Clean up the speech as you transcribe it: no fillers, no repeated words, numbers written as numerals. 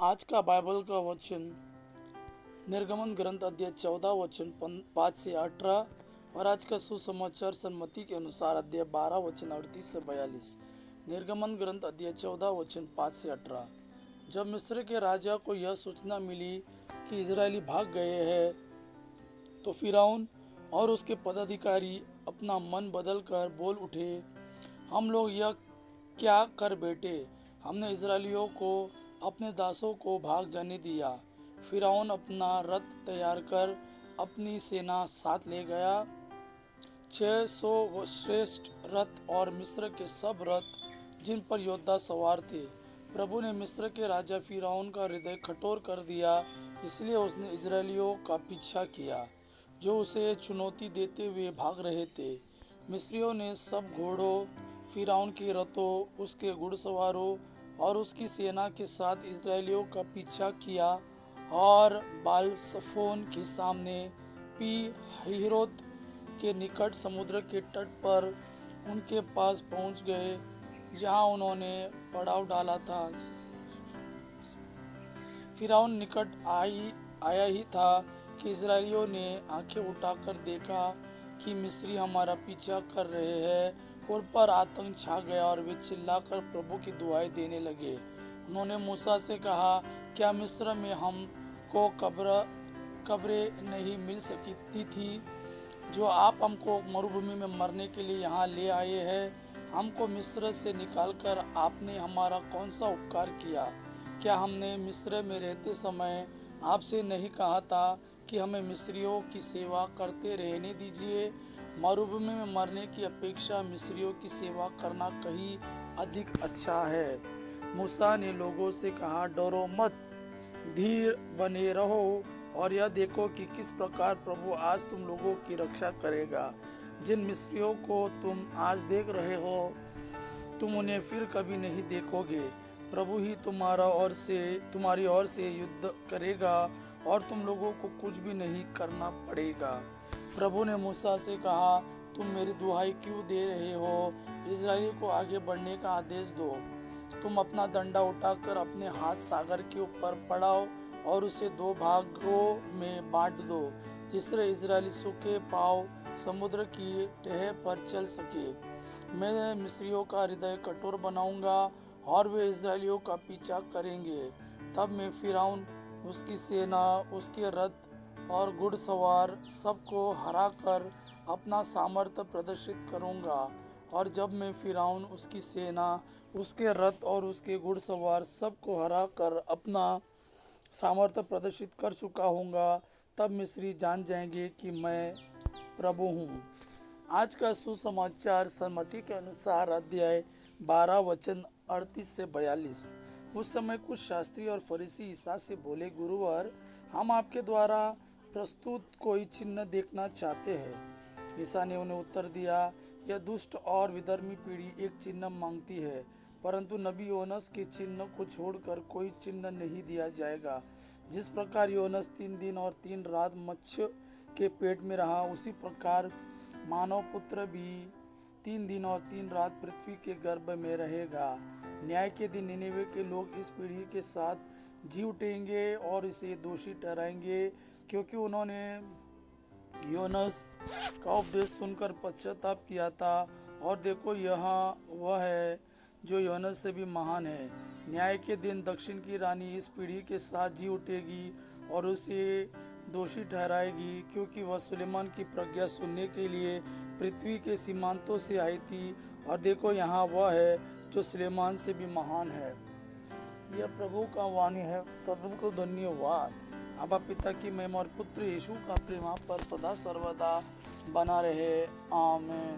आज का बाइबल का वचन निर्गमन ग्रंथ अध्याय 14 वचन 5 से 18 और आज का सुसमाचार सन्मति के अनुसार अध्याय 12 वचन 38 से 42। निर्गमन ग्रंथ अध्याय 14 वचन 5 से 18। जब मिस्र के राजा को यह सूचना मिली कि इजरायली भाग गए हैं तो फिरौन और उसके पदाधिकारी अपना मन बदल कर बोल उठे, हम लोग यह क्या कर बैठे? हमने इजरायलियों को अपने दासों को भाग जाने दिया। फिरौन अपना रथ तैयार कर अपनी सेना साथ ले गया। 600 श्रेष्ठ रथ और मिस्र के सब रथ जिन पर योद्धा सवार थे। प्रभु ने मिस्र के राजा फिरौन का हृदय कठोर कर दिया, इसलिए उसने इजरायलियों का पीछा किया जो उसे चुनौती देते हुए भाग रहे थे। मिस्रियों ने सब घोड़ों, फिरौन के रथों, उसके घुड़सवारों और उसकी सेना के साथ इजरायलियों का पीछा किया और बाल-सफोन के सामने पी हिरोत के निकट समुद्र के तट पर उनके पास पहुंच गए, जहां उन्होंने पड़ाव डाला था। फिरौन निकट आया ही था कि इजरायलियों ने आंखें उठाकर देखा कि मिस्री हमारा पीछा कर रहे हैं। उन पर आतंक छा गया और वे चिल्लाकर प्रभु की दुआएं देने लगे। उन्होंने मूसा से कहा, क्या मिस्र में हमको कब्रें नहीं मिल सकती थी जो आप हमको मरुभूमि में मरने के लिए यहाँ ले आए हैं? हमको मिस्र से निकालकर आपने हमारा कौन सा उपकार किया? क्या हमने मिस्र में रहते समय आपसे नहीं कहा था कि हमें मिस्रियों की सेवा करते रहने दीजिए? मरुभूमि में मरने की अपेक्षा मिस्रियों की सेवा करना कहीं अधिक अच्छा है। मूसा ने लोगों से कहा, डरो मत, धीर बने रहो और यह देखो कि किस प्रकार प्रभु आज तुम लोगों की रक्षा करेगा। जिन मिस्रियों को तुम आज देख रहे हो, तुम उन्हें फिर कभी नहीं देखोगे। प्रभु ही तुम्हारी ओर से युद्ध करेगा और तुम लोगों को कुछ भी नहीं करना पड़ेगा। प्रभु ने मूसा से कहा, तुम मेरी दुहाई क्यों दे रहे हो? इजरायली को आगे बढ़ने का आदेश दो। तुम अपना डंडा उठाकर अपने हाथ सागर के ऊपर पड़ाओ और उसे दो भागों में बांट दो, जिससे इजरायली सूखे पांव समुद्र की तह पर चल सके। मैं मिस्रियों का हृदय कठोर बनाऊंगा और वे इजरायलियों का पीछा करेंगे। तब मैं फिरौन, उसकी सेना, उसके रथ और घुड़सवार सबको हराकर अपना सामर्थ्य प्रदर्शित करूंगा। और जब मैं फिरौन, उसकी सेना, उसके रथ और उसके घुड़सवार सबको हराकर अपना सामर्थ्य प्रदर्शित कर चुका होऊंगा, तब मिस्री जान जाएंगे कि मैं प्रभु हूँ। आज का सुसमाचार सन्मति के अनुसार अध्याय 12 वचन 38 से 42। उस समय कुछ शास्त्री और फरीसी ईसा से बोले, गुरुवर, हम आपके द्वारा प्रस्तुत कोई चिन्ह देखना चाहते हैं। ईसा ने उन्हें उत्तर दिया, यह दुष्ट और विधर्मी पीढ़ी एक चिन्ह मांगती है, परंतु नबी योनस के चिन्ह को छोड़कर कोई चिन्ह नहीं दिया जाएगा। जिस प्रकार योनस 3 दिन और 3 रात मत्स्य के पेट में रहा, उसी प्रकार मानव पुत्र भी 3 दिन और 3 रात पृथ्वी के गर्भ में रहेगा। न्याय के दिन निनेवे के लोग इस पीढ़ी के साथ जी उठेंगे और इसे दोषी ठहराएंगे, क्योंकि उन्होंने योनस का उपदेश सुनकर पश्चाताप किया था, और देखो यहाँ वह है जो योनस से भी महान है। न्याय के दिन दक्षिण की रानी इस पीढ़ी के साथ जी उठेगी और उसे दोषी ठहराएगी, क्योंकि वह सुलेमान की प्रज्ञा सुनने के लिए पृथ्वी के सीमांतों से आई थी, और देखो यहाँ वह है जो सुलेमान से भी महान है। यह प्रभु का वाणी है। प्रभु को धन्यवाद। आबा पिता की महिमा और पुत्र यीशु का प्रेम आप पर सदा सर्वदा बना रहे। आमीन।